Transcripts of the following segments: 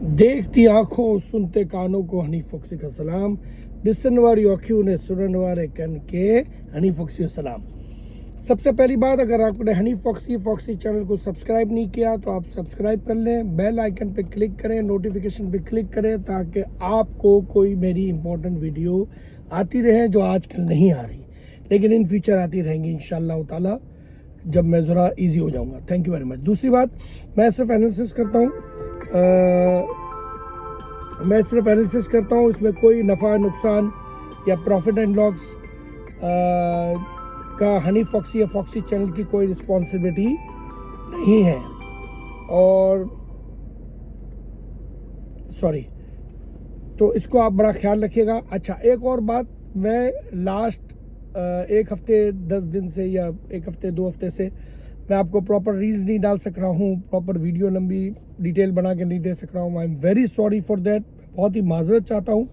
देखती आंखों सुनते कानों को हनी फॉक्सी का सलाम। दिसन वाली आँखों ने सुनने वाले कन के हनी फॉक्सी का सलाम। सबसे पहली बात, अगर आपने हनी फॉक्सी चैनल को सब्सक्राइब नहीं किया तो आप सब्सक्राइब कर लें, बेल आइकन पे क्लिक करें, नोटिफिकेशन पे क्लिक करें ताकि आपको कोई मेरी इंपॉर्टेंट वीडियो आती रहे जो आजकल नहीं आ रही, लेकिन इन फ्यूचर आती रहेंगी इंशाल्लाह ताला जब मैं ज़रा इजी हो जाऊंगा। Thank you very much. दूसरी बात, मैं सिर्फ एनालिसिस करता हूँ, इसमें कोई नफ़ा नुकसान या प्रॉफिट एंड लॉस का हनी फॉक्सी या फॉक्सी चैनल की कोई रिस्पॉन्सिबिलिटी नहीं है। और सॉरी, तो इसको आप बड़ा ख्याल रखिएगा। अच्छा, एक और बात, मैं लास्ट एक हफ्ते 10 दिन से या एक हफ्ते 2 हफ्ते से मैं आपको प्रॉपर रील्स नहीं डाल सक रहा हूँ, प्रॉपर वीडियो लंबी डिटेल बना के नहीं दे सक रहा हूँ। I am very sorry for that, बहुत ही माजरत चाहता हूँ।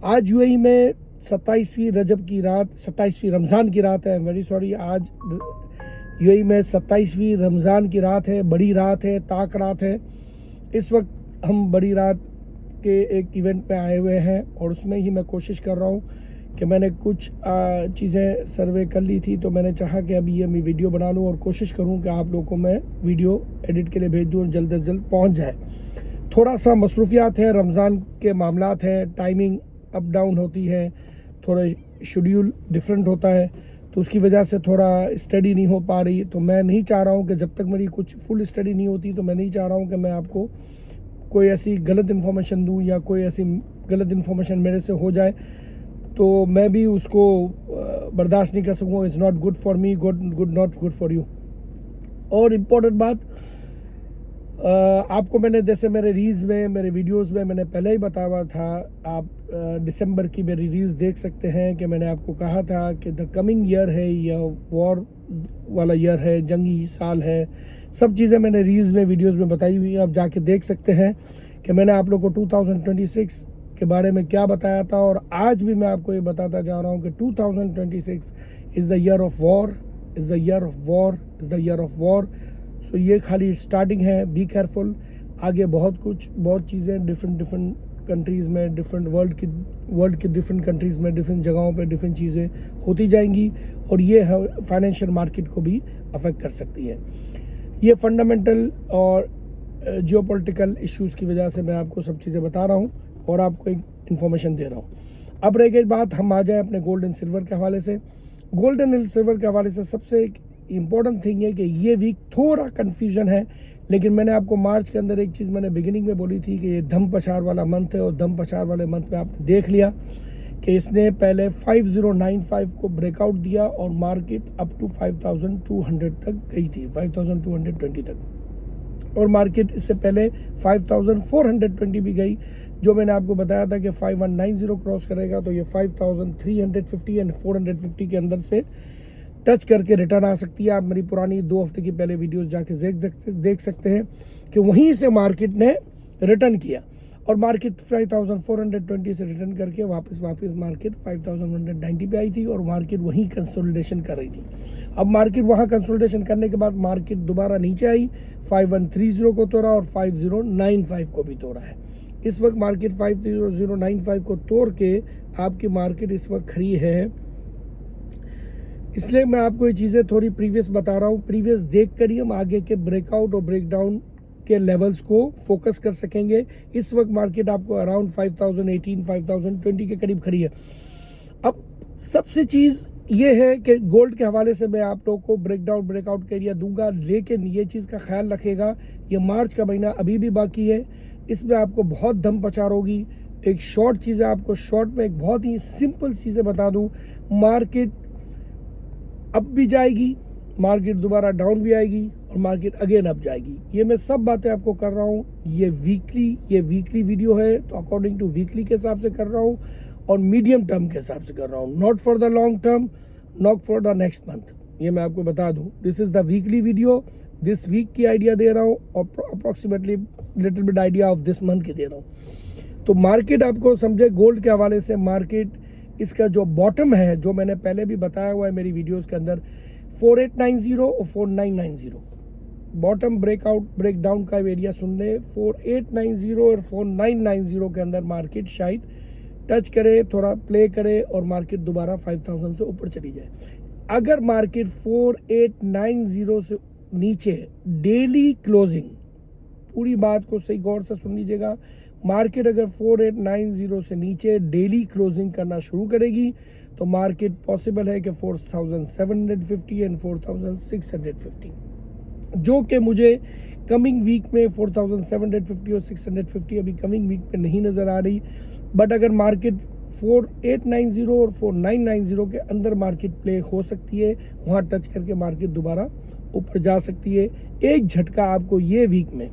आज यूएई में 27वीं रजब की रात, 27वीं रमज़ान की रात है। I am very sorry. आज यूएई में 27वीं रमज़ान की रात है, बड़ी रात है, ताक रात है। इस वक्त हम बड़ी रात के एक इवेंट पे आए हुए हैं और उसमें ही मैं कोशिश कर रहा हूँ कि मैंने कुछ चीज़ें सर्वे कर ली थी, तो मैंने चाहा कि अभी ये मैं वीडियो बना लूँ और कोशिश करूँ कि आप लोगों को मैं वीडियो एडिट के लिए भेज दूँ और जल्द से जल्द पहुँच जाए। थोड़ा सा मसरूफियात है, रमज़ान के मामलात हैं, टाइमिंग अप डाउन होती है, थोड़ा शेड्यूल डिफरेंट होता है, तो उसकी वजह से थोड़ा स्टडी नहीं हो पा रही। तो मैं नहीं चाह रहा हूँ कि जब तक मेरी कुछ फुल स्टडी नहीं होती, तो मैं नहीं चाह रहा हूँ कि मैं आपको कोई ऐसी गलत इन्फॉर्मेशन दूँ या कोई ऐसी गलत इन्फॉर्मेशन मेरे से हो जाए तो मैं भी उसको बर्दाश्त नहीं कर सकूँगा। It's not good for me, not good for you. और इम्पोर्टेंट बात, आपको मैंने जैसे मेरे रील्स में, मेरे वीडियोस में मैंने पहले ही बताया हुआ था, आप दिसंबर की मेरी रील्स देख सकते हैं कि मैंने आपको कहा था कि द कमिंग ईयर है, यह वॉर वाला ईयर है, जंगी साल है। सब चीज़ें मैंने रील्स में, वीडियोस में बताई हुई हैं, आप जाके देख सकते हैं कि मैंने आप लोग को 2026 के बारे में क्या बताया था। और आज भी मैं आपको ये बताता जा रहा हूँ कि 2026 is the year of war, is the year of war, is the year of war. So ये खाली स्टार्टिंग है, बी केयरफुल। आगे बहुत चीज़ें डिफरेंट कंट्रीज़ में, वर्ल्ड की डिफरेंट कंट्रीज़ में, डिफरेंट जगहों पे डिफरेंट चीज़ें होती जाएंगी और ये फाइनेंशियल मार्केट को भी अफेक्ट कर सकती है। ये फंडामेंटल और जियोपॉलिटिकल इश्यूज़ की वजह से मैं आपको सब चीज़ें बता रहा हूँ और आपको एक इन्फॉर्मेशन दे रहा हूँ। अब रह गई बात, हम आ जाए अपने गोल्ड एंड सिल्वर के हवाले से। गोल्ड एंड सिल्वर के हवाले से सबसे एक इम्पॉर्टेंट थिंग है कि ये वीक थोड़ा कन्फ्यूजन है, लेकिन मैंने आपको मार्च के अंदर एक चीज़ मैंने बिगिनिंग में बोली थी कि ये धम पछाड़ वाला मंथ है, और धम पछाड़ वाले मंथ में आपने देख लिया कि इसने पहले 5095 को ब्रेकआउट दिया और मार्केट अप टू 5200 तक गई थी, 5220 तक। और मार्केट इससे पहले 5420 भी गई। जो मैंने आपको बताया था कि 5190 क्रॉस करेगा तो ये 5350 एंड 450 के अंदर से टच करके रिटर्न आ सकती है। आप मेरी पुरानी 2 हफ्ते की पहले वीडियोस जाके देख सकते हैं कि वहीं से मार्केट ने रिटर्न किया और मार्केट 5420 से रिटर्न करके वापस मार्केट 5190 पे आई थी और मार्केट वहीं कंसोलिडेशन कर रही थी। अब मार्केट वहाँ कंसोलिडेशन करने के बाद मार्केट दोबारा नीचे आई, 5130 को तोड़ा और 5095 को भी तोड़ा है। इस वक्त मार्केट 5095 को तोड़ के आपकी मार्केट इस वक्त खड़ी है। इसलिए मैं आपको ये चीज़ें थोड़ी प्रीवियस बता रहा हूँ। प्रीवियस देख कर ही हम आगे के ब्रेकआउट और ब्रेकडाउन के लेवल्स को फोकस कर सकेंगे। इस वक्त मार्केट आपको अराउंड 5018, 5020 के करीब खड़ी है। अब सबसे चीज़ ये है कि गोल्ड के हवाले से मैं आप लोग को ब्रेकआउट का एरिया दूंगा, लेकिन ये चीज़ का ख्याल रखेगा, ये मार्च का महीना अभी भी बाकी है, इसमें आपको बहुत धम पछाड़ होगी। एक शॉर्ट चीज़ है, आपको शॉर्ट में एक बहुत ही सिंपल चीज़ें बता दूँ, मार्केट अप भी जाएगी, मार्केट दोबारा डाउन भी आएगी और मार्केट अगेन अप जाएगी। ये मैं सब बातें आपको कर रहा हूँ। ये वीकली वीडियो है, तो अकॉर्डिंग टू वीकली के हिसाब से कर रहा हूँ और मीडियम टर्म के हिसाब से कर रहा हूँ, not for the long term, not for the next month. ये मैं आपको बता दूँ, this is the weekly video, this week की आइडिया दे रहा हूँ और approximately little bit idea of this month की दे रहा हूँ। तो मार्केट आपको समझे, गोल्ड के हवाले से मार्केट इसका जो बॉटम है, जो मैंने पहले भी बताया हुआ है मेरी वीडियोस के अंदर, 4890 और 4990 बॉटम ब्रेकआउट ब्रेक डाउन का एरिया सुन ले, 4890 और 4990 के अंदर मार्केट शायद टच करे, थोड़ा प्ले करे और मार्केट दोबारा 5000 से ऊपर चली जाए। अगर मार्केट 4890 से नीचे डेली क्लोजिंग, पूरी बात को सही गौर से सुन लीजिएगा, मार्केट अगर 4890 से नीचे डेली क्लोजिंग करना शुरू करेगी तो मार्केट पॉसिबल है कि 4750 एंड 4650, जो कि मुझे कमिंग वीक में 4750 और 650 अभी कमिंग वीक में नहीं नज़र आ रही। बट अगर मार्केट 4890 और 4990 के अंदर मार्केट प्ले हो सकती है, वहाँ टच करके मार्केट दोबारा ऊपर जा सकती है। एक झटका आपको ये वीक में,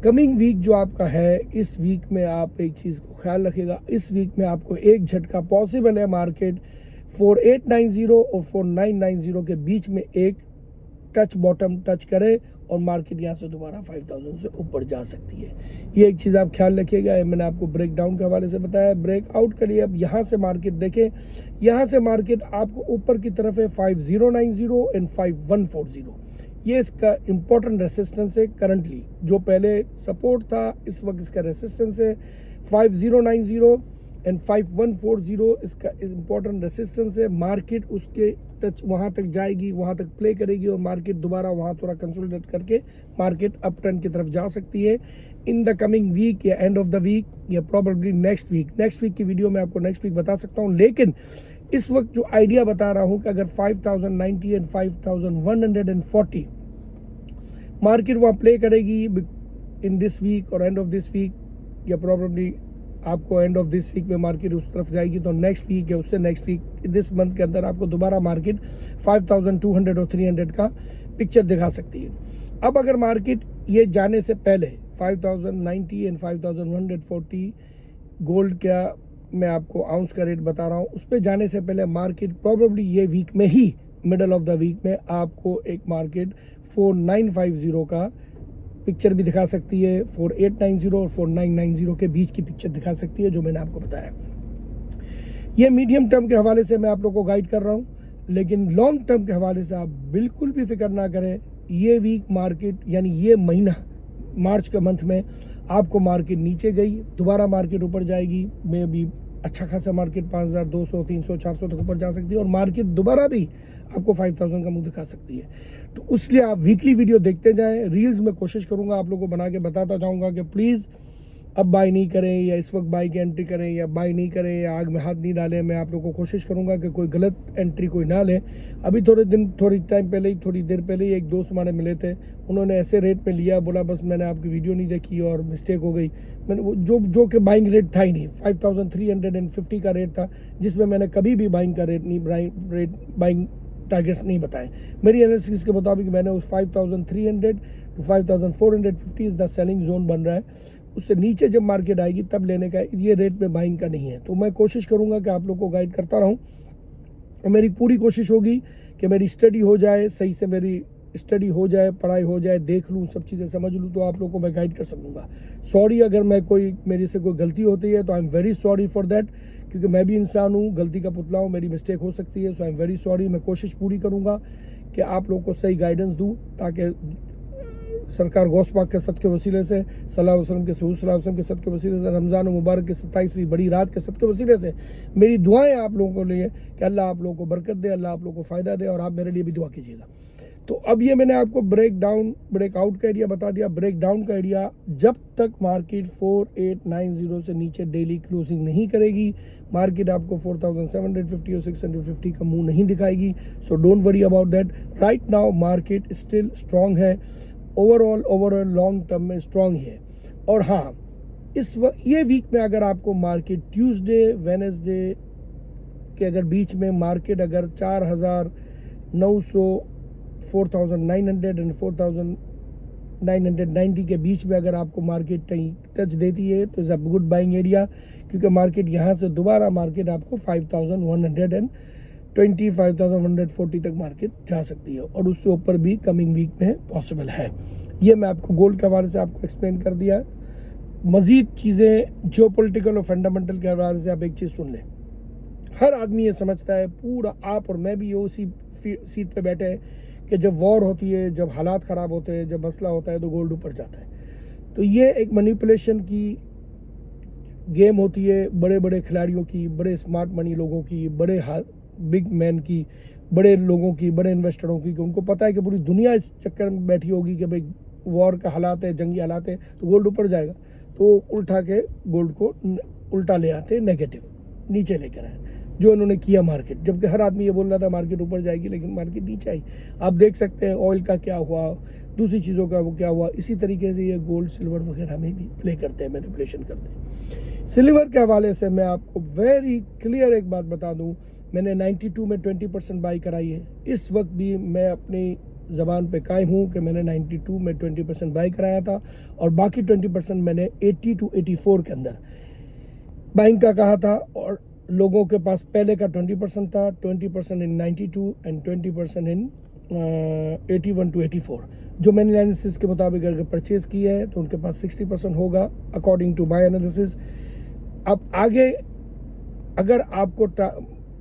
कमिंग वीक जो आपका है, इस वीक में आप एक चीज़ को ख्याल रखिएगा, इस वीक में आपको एक झटका पॉसिबल है, मार्केट 4890 और 4990 के बीच में एक टच बॉटम टच करे और मार्केट यहाँ से दोबारा 5000 से ऊपर जा सकती है। ये एक चीज़ आप ख्याल रखिएगा। मैंने आपको ब्रेक डाउन के हवाले से बताया। ब्रेक आउट के लिए अब यहाँ से मार्केट देखें, यहाँ से मार्केट आपको ऊपर की तरफ है 5090 एंड 5140, ये इसका इंपॉर्टेंट रेसिस्टेंस है करंटली। जो पहले सपोर्ट था इस वक्त इसका रेसिस्टेंस है 5090 एंड 5140, इसका इंपॉर्टेंट रेसिस्टेंस है। मार्केट उसके टच वहाँ तक जाएगी, वहाँ तक प्ले करेगी और मार्केट दोबारा वहाँ थोड़ा कंसोलिडेट करके मार्केट अप ट्रेंड की तरफ जा सकती है इन द कमिंग वीक या एंड ऑफ द वीक या प्रॉबेबली नेक्स्ट वीक की वीडियो में आपको नेक्स्ट वीक बता सकता हूँ। लेकिन इस वक्त जो आइडिया बता रहा हूँ कि अगर 5090 एंड 5140 मार्केट वहाँ प्ले करेगी इन दिस वीक और एंड ऑफ दिस वीक या प्रॉबेबली आपको एंड ऑफ दिस वीक में मार्केट उस तरफ जाएगी, तो नेक्स्ट वीक या उससे नेक्स्ट वीक दिस मंथ के अंदर आपको दोबारा मार्केट 5200 और 300 का पिक्चर दिखा सकती है। अब अगर मार्केट ये जाने से पहले 5090 एंड 5140 गोल्ड का मैं आपको आउंस का रेट बता रहा हूँ, उस पर जाने से पहले मार्केट प्रॉबेबली ये वीक में ही मिडल ऑफ द वीक में आपको एक मार्केट 4950 का पिक्चर भी दिखा सकती है, 4890 और 4990 के बीच की पिक्चर दिखा सकती है, जो मैंने आपको बताया। ये मीडियम टर्म के हवाले से मैं आप लोगों को गाइड कर रहा हूँ, लेकिन लॉन्ग टर्म के हवाले से आप बिल्कुल भी फिक्र ना करें। ये वीक मार्केट यानी ये महीना मार्च के मंथ में आपको मार्केट नीचे गई, दोबारा मार्केट ऊपर जाएगी, में भी अच्छा खासा मार्केट 5200 300 400 तक ऊपर जा सकती है और मार्केट दोबारा भी आपको 5000 का मुंह दिखा सकती है। तो उसलिए आप वीकली वीडियो देखते जाएं। रील्स में कोशिश करूंगा आप लोगों को बना के बताता जाऊंगा कि प्लीज़ अब बाय नहीं करें या इस वक्त बाय की एंट्री करें या बाय नहीं करें या आग में हाथ नहीं डालें। मैं आप लोगों को कोशिश करूंगा कि कोई गलत एंट्री कोई ना लें। अभी थोड़ी टाइम पहले ही, थोड़ी देर पहले ही एक दोस्त हमारे मिले थे, उन्होंने ऐसे रेट में लिया, बोला बस मैंने आपकी वीडियो नहीं देखी और मिस्टेक हो गई। मैंने वो जो कि बाइंग रेट था ही नहीं, 5350 का रेट था, जिसमें मैंने कभी भी बाइंग का रेट नहीं बाइंग टारगेट्स नहीं बताए। मेरी एनालिसिस के मुताबिक मैंने उस 5300 to 5450 is the selling zone बन रहा है, उससे नीचे जब मार्केट आएगी तब लेने का, ये रेट में बाइंग का नहीं है। तो मैं कोशिश करूंगा कि आप लोग को गाइड करता रहूं और मेरी पूरी कोशिश होगी कि मेरी स्टडी हो जाए, सही से मेरी स्टडी हो जाए, पढ़ाई हो जाए, देख लूँ, सब चीज़ें समझ लूँ, तो आप लोग को मैं गाइड कर सकूँगा। सॉरी अगर मेरी से कोई गलती होती है तो I am very sorry for that, क्योंकि मैं भी इंसान हूँ, गलती का पुतला हूँ, मेरी मिस्टेक हो सकती है। सो आई एम वेरी सॉरी। मैं कोशिश पूरी करूँगा कि आप लोग को सही गाइडेंस दूँ, ताकि सरकार गौस पाक के सद के वसीले से, सल्लल्लाहु अलैहि वसल्लम के सहूर सल्लल्लाहु अलैहि वसल्लम के सद के वसीले से, रमज़ान मुबारक की 27वीं बड़ी रात के सद के वसीले से मेरी दुआएं आप लोगों को लिए कि अल्लाह आप लोगों को बरकत दे, अल्लाह आप लोगों को फ़ायदा दे और आप मेरे लिए भी दुआ कीजिएगा। तो अब ये मैंने आपको ब्रेकआउट का एरिया बता दिया। ब्रेक डाउन का एरिया, जब तक मार्केट 4890 से नीचे डेली क्लोजिंग नहीं करेगी, मार्केट आपको 4750 और 650 का मुंह नहीं दिखाएगी। So don't worry about that. Right now market still strong है, ओवरऑल लॉन्ग टर्म में स्ट्रांग है। और हाँ, ये वीक में अगर आपको मार्केट ट्यूसडे वेडनेसडे के अगर बीच में मार्केट अगर 4900 4900 एंड 4990 के बीच में अगर आपको मार्केट टच देती है तो is a good buying area, क्योंकि मार्केट यहाँ से दोबारा मार्केट आपको 5120 5140 तक मार्केट जा सकती है और उससे ऊपर भी कमिंग वीक में पॉसिबल है। ये मैं आपको गोल्ड के हवाले से आपको एक्सप्लेन कर दिया। मज़ीद चीज़ें जियोपॉलिटिकल और फंडामेंटल के हवाले से आप एक चीज़ सुन लें। हर आदमी ये समझता है, पूरा आप और मैं भी उसी सीट पे बैठे हैं, कि जब वॉर होती है, जब हालात ख़राब होते हैं, जब मसला होता है तो गोल्ड ऊपर जाता है। तो ये एक मैनिपुलेशन की गेम होती है बड़े बड़े खिलाड़ियों की, बड़े स्मार्ट मनी लोगों की, बड़े बिग मैन की, बड़े लोगों की, बड़े इन्वेस्टरों की, कि उनको पता है कि पूरी दुनिया इस चक्कर में बैठी होगी कि भाई वॉर का हालात है, जंगी हालात है तो गोल्ड ऊपर जाएगा, तो उल्टा के गोल्ड को उल्टा ले आते, नेगेटिव नीचे लेकर आए, जो उन्होंने किया मार्केट। जबकि हर आदमी ये बोल रहा था मार्केट ऊपर जाएगी, लेकिन मार्केट नीचे आई। आप देख सकते हैं ऑयल का क्या हुआ, दूसरी चीज़ों का वो क्या हुआ। इसी तरीके से ये गोल्ड सिल्वर वगैरह में भी प्ले करते हैं, मैनिपुलेशन करते हैं। सिल्वर के हवाले से मैं आपको वेरी क्लियर एक बात बता दूं, मैंने 92 में 20% बाई कराई है। इस वक्त भी मैं अपनी ज़बान पे कायम हूँ कि मैंने 92 में 20% बाई कराया था, और बाकी 20% मैंने 80 to 84 के अंदर बाइंग का कहा था। और लोगों के पास पहले का 20% था, 20% इन 92 एंड 20% इन 81 to 84। जो मैंने एनालिसिस के मुताबिक अगर परचेज़ किया है तो उनके पास 60% होगा अकॉर्डिंग टू माई एनालिसिस। अब आगे अगर आपको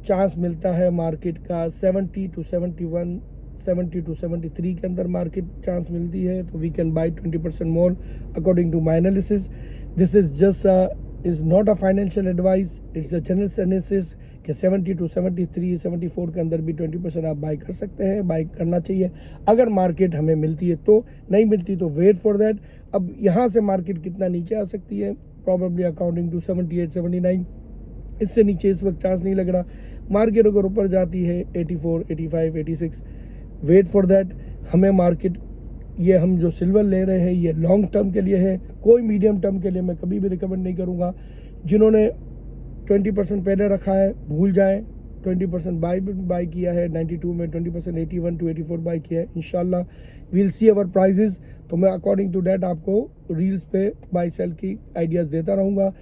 चांस मिलता है मार्केट का 70 to 71, 70 to 73 के अंदर मार्केट चांस मिलती है, तो we can buy 20% more according to my analysis. This is just is not a financial advice, it's a general analysis कि 70 to 73, 74 के अंदर भी 20% आप बाई कर सकते हैं, बाई करना चाहिए अगर मार्केट हमें मिलती है। तो नहीं मिलती तो वेट फॉर दैट। अब यहाँ से मार्केट कितना नीचे आ सकती है, प्रॉबेबली अकॉर्डिंग टू 78, 79, इससे नीचे इस वक्त चांस नहीं लग रहा। मार्केट अगर ऊपर जाती है 84, 85, 86, वेट फॉर दैट। हमें मार्केट, ये हम जो सिल्वर ले रहे हैं ये लॉन्ग टर्म के लिए है, कोई मीडियम टर्म के लिए मैं कभी भी रिकमेंड नहीं करूँगा। जिन्होंने 20% पहले रखा है भूल जाएं, 20% बाई किया है 92 में, 20% 81 to 84 बाई किया है। इंशाल्लाह वील सी अवर प्राइजेस, तो मैं अकॉर्डिंग टू डैट आपको रील्स पे बाई सेल की आइडियाज़ देता रहूँगा।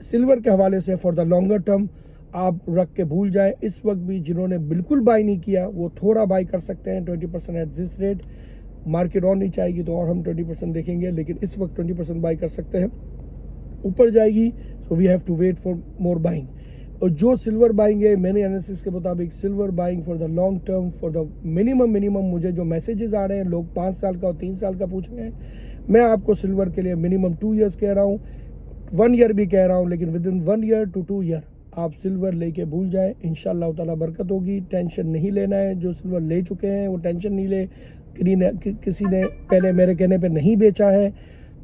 सिल्वर के हवाले से फॉर द लॉन्गर टर्म आप रख के भूल जाएं। इस वक्त भी जिन्होंने बिल्कुल बाई नहीं किया वो थोड़ा बाई कर सकते हैं 20% एट दिस रेट। मार्केट और नहीं चाहेगी तो और हम 20% देखेंगे, लेकिन इस वक्त 20% बाई कर सकते हैं। ऊपर जाएगी so we have to wait for more buying. और जो सिल्वर बाइंग है मैंने एनालिसिस के मुताबिक silver buying for the long term, for the minimum मुझे जो मैसेजेस आ रहे हैं, लोग 5 साल का और 3 साल का पूछ रहे हैं, मैं आपको सिल्वर के लिए मिनिमम 2 ईयर्स कह रहा हूँ, 1 ईयर भी कह रहा हूँ, लेकिन with in 1 year to 2 year आप सिल्वर लेके भूल जाएं। इंशाल्लाह ताला बरकत होगी। टेंशन नहीं लेना है, जो सिल्वर ले चुके हैं वो टेंशन नहीं ले। किसी ने पहले मेरे कहने पे नहीं बेचा है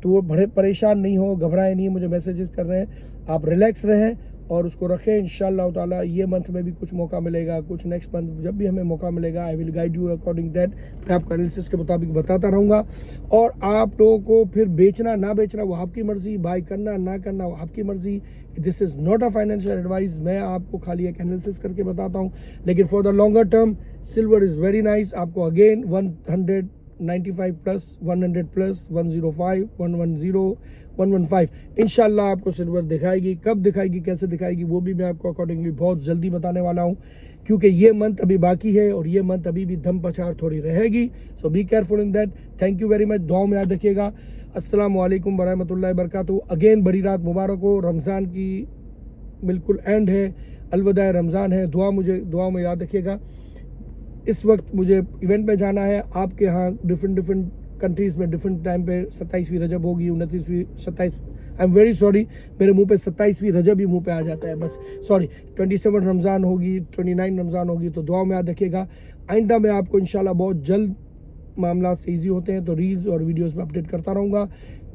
तो वो बड़े परेशान नहीं हो, घबराए नहीं। मुझे मैसेजेस कर रहे हैं, आप रिलैक्स रहें और उसको रखें। इंशाल्लाह ताला ये मंथ में भी कुछ मौका मिलेगा, कुछ नेक्स्ट मंथ जब भी हमें मौका मिलेगा I will guide you according that. मैं आपको एनालिसिस के मुताबिक बताता रहूँगा। और आप लोगों को फिर बेचना ना बेचना वो आपकी मर्ज़ी, बाई करना ना करना वो आपकी मर्ज़ी। This is not a financial advice, मैं आपको खाली एक एनालिसिस करके बताता हूँ। लेकिन for the longer term silver is very nice. आपको अगेन 195 प्लस, 100 प्लस, 105, 110, 115 इंशाल्लाह आपको सिल्वर दिखाएगी। कब दिखाएगी, कैसे दिखाएगी, वो भी मैं आपको अकॉर्डिंगली बहुत जल्दी बताने वाला हूँ, क्योंकि ये मंथ अभी बाकी है और ये मंथ अभी भी धम पछाड़ थोड़ी रहेगी। So be careful in that. Thank you very much. दुआओं में याद रखिएगा। अस्सलाम वालेकुम वरहमतुल्लाहि वबरकातुहू। अगेन बड़ी रात मुबारक हो। रमज़ान की बिल्कुल एंड है, अलविदा रमज़ान है। दुआ में याद रखिएगा। इस वक्त मुझे इवेंट पे जाना है आपके यहाँ, डिफरेंट कंट्रीज़ में डिफरेंट टाइम पे। 27वीं रजब होगी, 29वीं, 27, आई एम वेरी सॉरी, मेरे मुंह पे 27वीं रजब ही मुंह पे आ जाता है बस, सॉरी। 27 रमज़ान होगी, 29 रमज़ान होगी, तो दुआ में याद रखिएगा। आइंदा मैं आपको इंशाल्लाह बहुत जल्द, मामला से ईजी होते हैं तो रील्स और वीडियोस में अपडेट करता रहूँगा।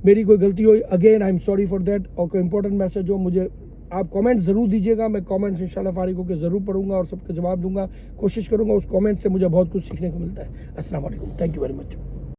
मेरी कोई गलती हो again I am sorry for that. और कोई इंपॉर्टेंट मैसेज हो मुझे आप कमेंट ज़रूर दीजिएगा, मैं कमेंट्स इंशाल्लाह फारिग होकर ज़रूर पढ़ूंगा और सबका जवाब दूंगा, कोशिश करूंगा। उस कमेंट से मुझे बहुत कुछ सीखने को मिलता है। अस्सलाम वालेकुम, थैंक यू वेरी मच।